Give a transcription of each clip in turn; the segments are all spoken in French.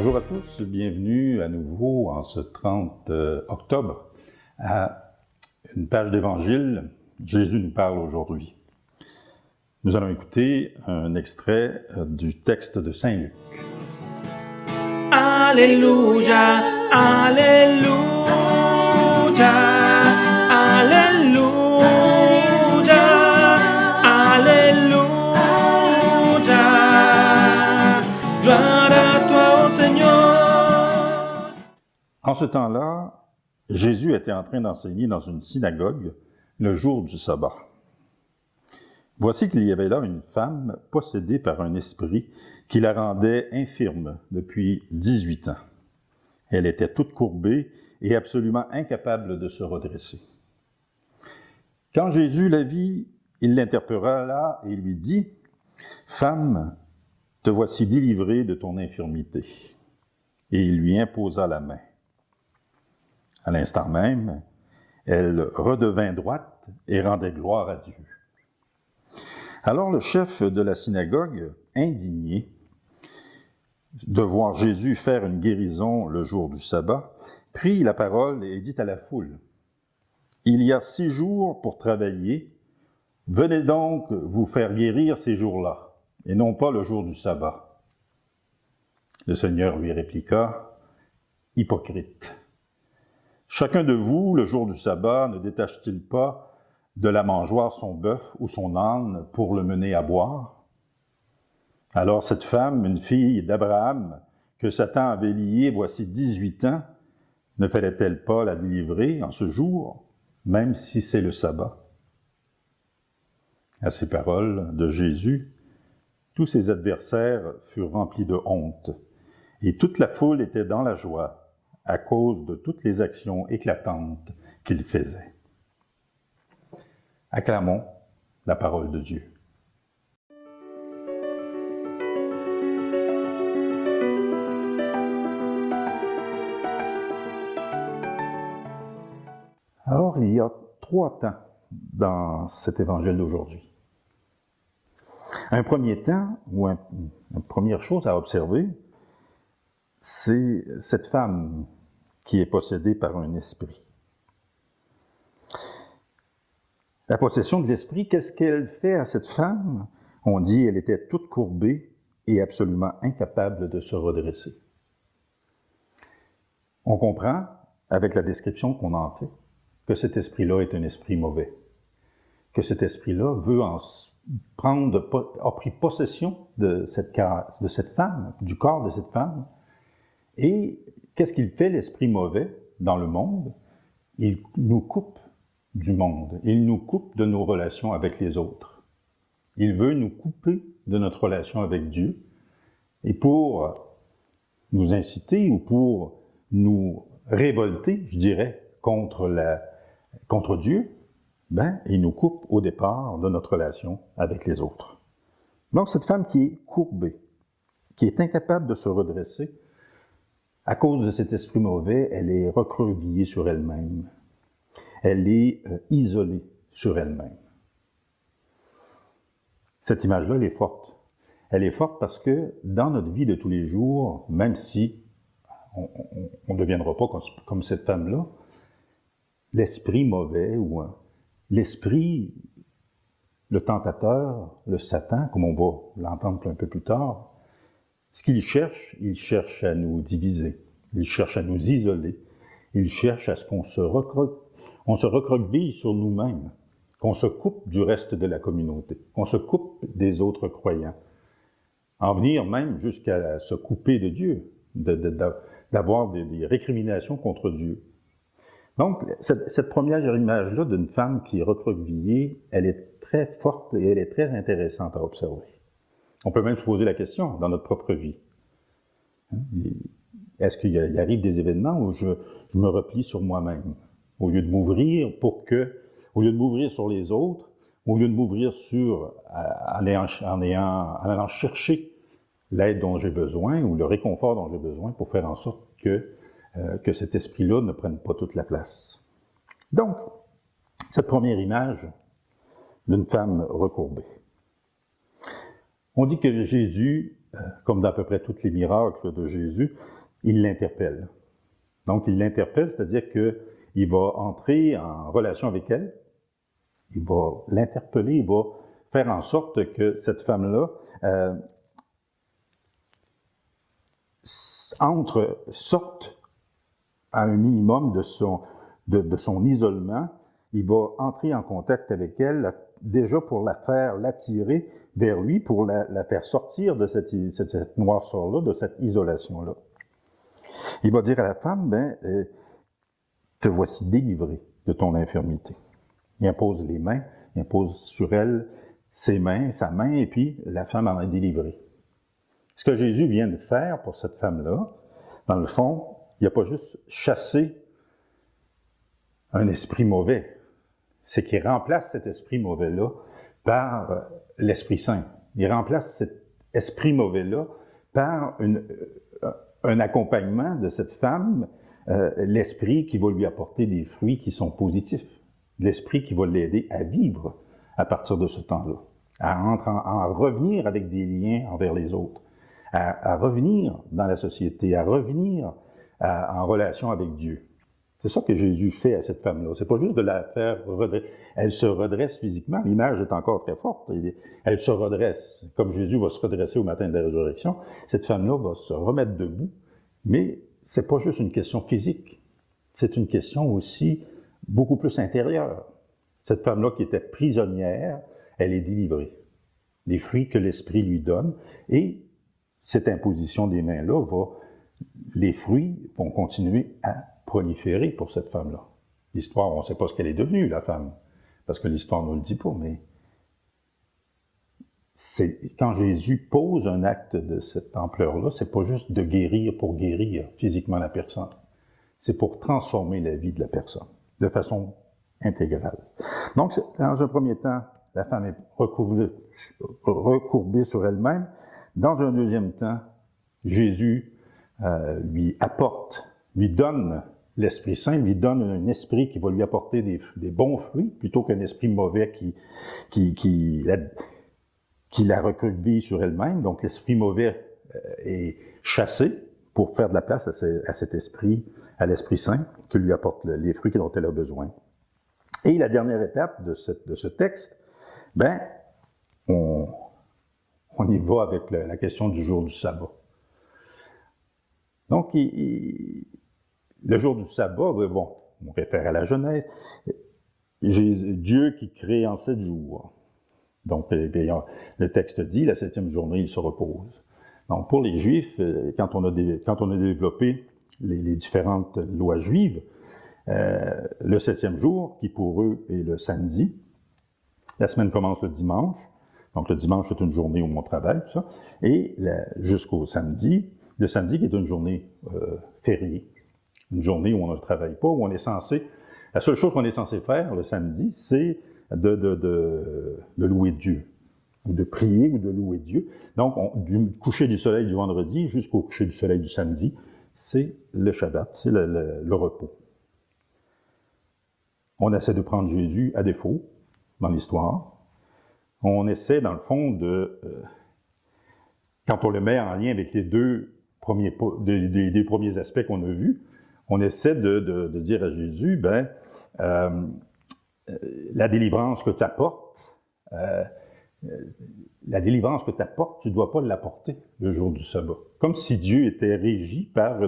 Bonjour à tous, bienvenue à nouveau en ce 30 octobre à une page d'Évangile. Jésus nous parle aujourd'hui. Nous allons écouter un extrait du texte de Saint Luc. Alléluia, Alléluia, Alléluia, Alléluia. Gloire à toi, ô Seigneur. En ce temps-là, Jésus était en train d'enseigner dans une synagogue le jour du sabbat. Voici qu'il y avait là une femme possédée par un esprit qui la rendait infirme depuis 18 ans. Elle était toute courbée et absolument incapable de se redresser. Quand Jésus la vit, il l'interpella et lui dit « Femme, te voici délivrée de ton infirmité. » Et il lui imposa la main. À l'instant même, elle redevint droite et rendait gloire à Dieu. Alors le chef de la synagogue, indigné de voir Jésus faire une guérison le jour du sabbat, prit la parole et dit à la foule, « Il y a 6 jours pour travailler, venez donc vous faire guérir ces jours-là, et non pas le jour du sabbat. » Le Seigneur lui répliqua, « Hypocrite, chacun de vous, le jour du sabbat, ne détache-t-il pas de la mangeoire son bœuf ou son âne pour le mener à boire? Alors cette femme, une fille d'Abraham, que Satan avait liée voici 18 ans, ne fallait-elle pas la délivrer en ce jour, même si c'est le sabbat? » À ces paroles de Jésus, tous ses adversaires furent remplis de honte, et toute la foule était dans la joie à cause de toutes les actions éclatantes qu'il faisait. Acclamons la parole de Dieu. Alors, il y a 3 temps dans cet évangile d'aujourd'hui. Un premier temps, ou une première chose à observer, c'est cette femme qui est possédée par un esprit. La possession de l'esprit, qu'est-ce qu'elle fait à cette femme? On dit qu'elle était toute courbée et absolument incapable de se redresser. On comprend, avec la description qu'on en fait, que cet esprit-là est un esprit mauvais, que cet esprit-là a pris possession de cette femme, du corps de cette femme, et qu'est-ce qu'il fait, l'esprit mauvais, dans le monde? Il nous coupe du monde, il nous coupe de nos relations avec les autres. Il veut nous couper de notre relation avec Dieu, et pour nous inciter ou pour nous révolter, je dirais, contre Dieu, il nous coupe au départ de notre relation avec les autres. Donc cette femme qui est courbée, qui est incapable de se redresser, à cause de cet esprit mauvais, elle est recroquevillée sur elle-même. Elle est isolée sur elle-même. Cette image-là, elle est forte. Elle est forte parce que dans notre vie de tous les jours, même si on ne deviendra pas comme cette femme-là, l'esprit mauvais ou l'esprit, le tentateur, le Satan, comme on va l'entendre un peu plus tard, ce qu'il cherche, il cherche à nous diviser, il cherche à nous isoler, il cherche à ce qu'on se recroqueville sur nous-mêmes, qu'on se coupe du reste de la communauté, qu'on se coupe des autres croyants, en venir même jusqu'à se couper de Dieu, d'avoir des récriminations contre Dieu. Donc, cette première image-là d'une femme qui est recroquevillée, elle est très forte et elle est très intéressante à observer. On peut même se poser la question dans notre propre vie. Est-ce qu'il arrive des événements où je me replie sur moi-même, au lieu de m'ouvrir au lieu de m'ouvrir sur les autres, au lieu de m'ouvrir en allant chercher l'aide dont j'ai besoin ou le réconfort dont j'ai besoin pour faire en sorte que cet esprit-là ne prenne pas toute la place. Donc, cette première image d'une femme recourbée. On dit que Jésus comme dans à peu près tous les miracles de Jésus, il l'interpelle. Donc, il l'interpelle, c'est-à-dire qu'il va entrer en relation avec elle, il va l'interpeller, il va faire en sorte que cette femme-là sorte à un minimum de son isolement. Il va entrer en contact avec elle, déjà pour l'attirer vers lui, pour la faire sortir de cette noirceur-là, de cette isolation-là. Il va dire à la femme, te voici délivrée de ton infirmité. Il impose les mains, il impose sur elle ses mains, sa main, et puis la femme en est délivrée. Ce que Jésus vient de faire pour cette femme-là, dans le fond, il n'a pas juste chassé un esprit mauvais, c'est qu'il remplace cet esprit mauvais-là par l'Esprit Saint. Il remplace cet esprit mauvais-là par un accompagnement de cette femme, l'esprit qui va lui apporter des fruits qui sont positifs, l'esprit qui va l'aider à vivre à partir de ce temps-là, à revenir avec des liens envers les autres, à revenir dans la société, à revenir en relation avec Dieu. C'est ça que Jésus fait à cette femme-là. C'est pas juste de la faire redresser. Elle se redresse physiquement. L'image est encore très forte. Elle se redresse. Comme Jésus va se redresser au matin de la résurrection, cette femme-là va se remettre debout. Mais c'est pas juste une question physique. C'est une question aussi beaucoup plus intérieure. Cette femme-là qui était prisonnière, elle est délivrée. Les fruits que l'Esprit lui donne. Et cette imposition des mains-là les fruits vont continuer à proliférer pour cette femme-là. L'histoire, on ne sait pas ce qu'elle est devenue, la femme, parce que l'histoire ne nous le dit pas, mais quand Jésus pose un acte de cette ampleur-là, c'est pas juste de guérir pour guérir physiquement la personne, c'est pour transformer la vie de la personne, de façon intégrale. Donc, dans un premier temps, la femme est recourbée sur elle-même. Dans un deuxième temps, Jésus lui donne l'Esprit Saint, lui donne un esprit qui va lui apporter des bons fruits, plutôt qu'un esprit mauvais qui la recroqueville sur elle-même. Donc l'esprit mauvais est chassé pour faire de la place à cet esprit, à l'Esprit Saint, qui lui apporte les fruits dont elle a besoin. Et la dernière étape de ce texte, on y va avec la question du jour du sabbat. Donc, le jour du sabbat, on réfère à la Genèse, Dieu qui crée en 7 jours. Donc, le texte dit, la 7e journée, il se repose. Donc, pour les Juifs, quand on a développé les différentes lois juives, le 7e jour, qui pour eux est le samedi, la semaine commence le dimanche, donc le dimanche c'est une journée où on travaille, tout ça, et jusqu'au samedi, le samedi qui est une journée fériée, une journée où on ne travaille pas, où on est censé, la seule chose qu'on est censé faire le samedi, c'est de louer Dieu, ou de prier ou de louer Dieu. Donc, du coucher du soleil du vendredi jusqu'au coucher du soleil du samedi, c'est le Shabbat, c'est le repos. On essaie de prendre Jésus à défaut dans l'histoire. On essaie, dans le fond, quand on le met en lien avec les deux premiers aspects qu'on a vus, on essaie de dire à Jésus, la délivrance que tu apportes, tu ne dois pas l'apporter le jour du sabbat. Comme si Dieu était régi par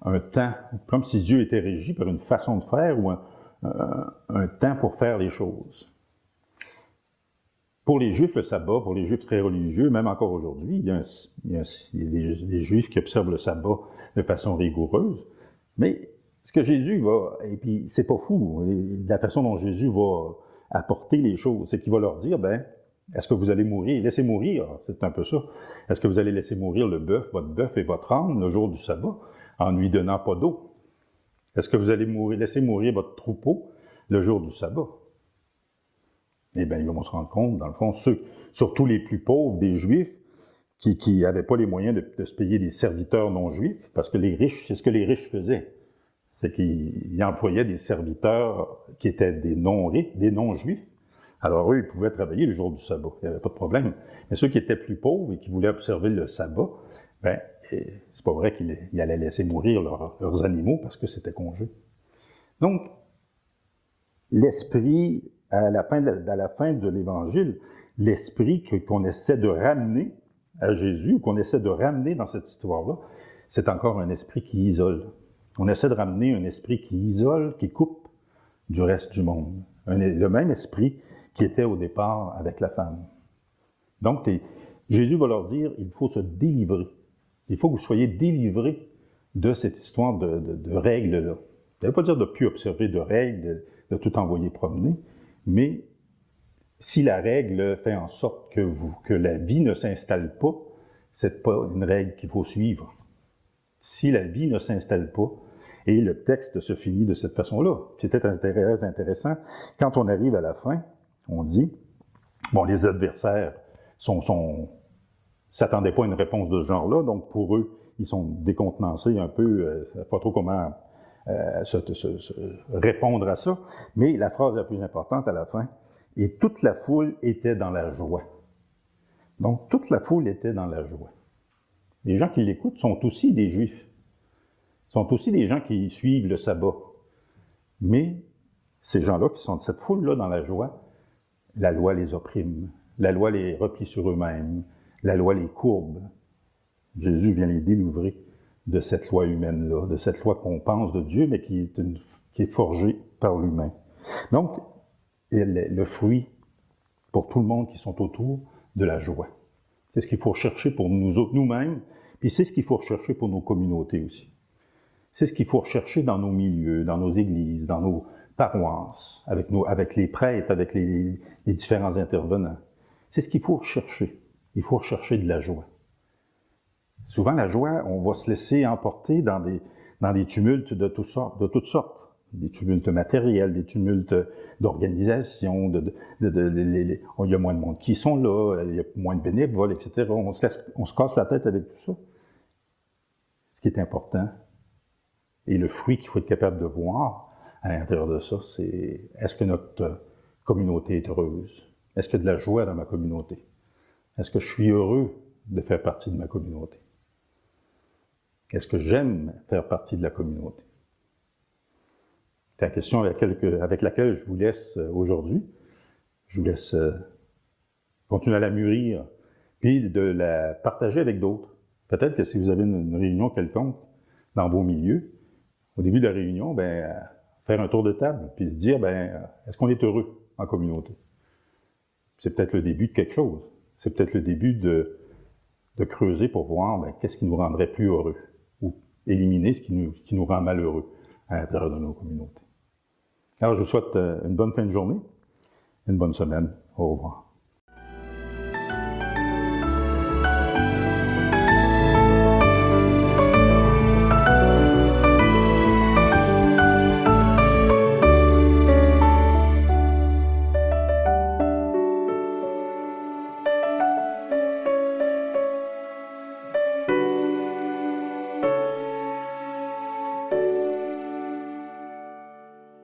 un temps, comme si Dieu était régi par une façon de faire ou un temps pour faire les choses. Pour les Juifs, le sabbat, pour les Juifs très religieux, même encore aujourd'hui, il y a des Juifs qui observent le sabbat de façon rigoureuse, mais ce que Jésus et puis c'est pas fou, la façon dont Jésus va apporter les choses, c'est qu'il va leur dire, est-ce que vous allez mourir? Laissez mourir, c'est un peu ça. Est-ce que vous allez laisser mourir votre bœuf et votre âne le jour du sabbat, en ne lui donnant pas d'eau? Est-ce que vous allez laisser mourir votre troupeau le jour du sabbat? Eh bien, ils vont se rendre compte, dans le fond, surtout les plus pauvres des Juifs, qui n'avaient pas les moyens de se payer des serviteurs non-juifs, parce que les riches, c'est ce que les riches faisaient. C'est qu'ils employaient des serviteurs qui étaient des non-juifs, Alors eux, ils pouvaient travailler le jour du sabbat, il n'y avait pas de problème. Mais ceux qui étaient plus pauvres et qui voulaient observer le sabbat, ben, c'est pas vrai qu'ils allaient laisser mourir leurs animaux parce que c'était congé. Donc, l'esprit, à la fin de l'Évangile, l'esprit qu'on essaie de ramener à Jésus, ou qu'on essaie de ramener dans cette histoire-là, c'est encore un esprit qui isole. On essaie de ramener un esprit qui isole, qui coupe du reste du monde. Le même esprit qui était au départ avec la femme. Donc, Jésus va leur dire, il faut se délivrer. Il faut que vous soyez délivrés de cette histoire de règles-là. Ça ne veut pas dire de ne plus observer de règles, de tout envoyer promener, mais si la règle fait en sorte que la vie ne s'installe pas, c'est pas une règle qu'il faut suivre. Si la vie ne s'installe pas, et le texte se finit de cette façon-là. C'était très intéressant. Quand on arrive à la fin, on dit, bon, les adversaires s'attendaient pas à une réponse de ce genre-là, donc pour eux, ils sont décontenancés un peu, pas trop comment répondre à ça. Mais la phrase la plus importante à la fin, et toute la foule était dans la joie. Donc, toute la foule était dans la joie. Les gens qui l'écoutent sont aussi des Juifs, sont aussi des gens qui suivent le sabbat. Mais ces gens-là qui sont de cette foule-là dans la joie, la loi les opprime, la loi les replie sur eux-mêmes, la loi les courbe. Jésus vient les délivrer de cette loi humaine-là, de cette loi qu'on pense de Dieu, mais qui est forgée par l'humain. Donc, le fruit pour tout le monde qui sont autour de la joie. C'est ce qu'il faut rechercher pour nous-mêmes, puis c'est ce qu'il faut rechercher pour nos communautés aussi. C'est ce qu'il faut rechercher dans nos milieux, dans nos églises, dans nos paroisses, avec les prêtres, avec les différents intervenants. C'est ce qu'il faut rechercher. Il faut rechercher de la joie. Souvent, la joie, on va se laisser emporter dans des tumultes de toutes sortes. Des tumultes matériels, des tumultes d'organisation, il y a moins de monde qui sont là, il y a moins de bénévoles, etc. On se casse la tête avec tout ça. Ce qui est important, et le fruit qu'il faut être capable de voir à l'intérieur de ça, c'est est-ce que notre communauté est heureuse? Est-ce qu'il y a de la joie dans ma communauté? Est-ce que je suis heureux de faire partie de ma communauté? Est-ce que j'aime faire partie de la communauté? C'est la question avec laquelle je vous laisse aujourd'hui. Je vous laisse continuer à la mûrir, puis de la partager avec d'autres. Peut-être que si vous avez une réunion quelconque dans vos milieux, au début de la réunion, faire un tour de table, puis se dire, est-ce qu'on est heureux en communauté? C'est peut-être le début de quelque chose. C'est peut-être le début de creuser pour voir qu'est-ce qui nous rendrait plus heureux, ou éliminer ce qui nous rend malheureux à l'intérieur de nos communautés. Alors, je vous souhaite une bonne fin de journée, une bonne semaine. Au revoir.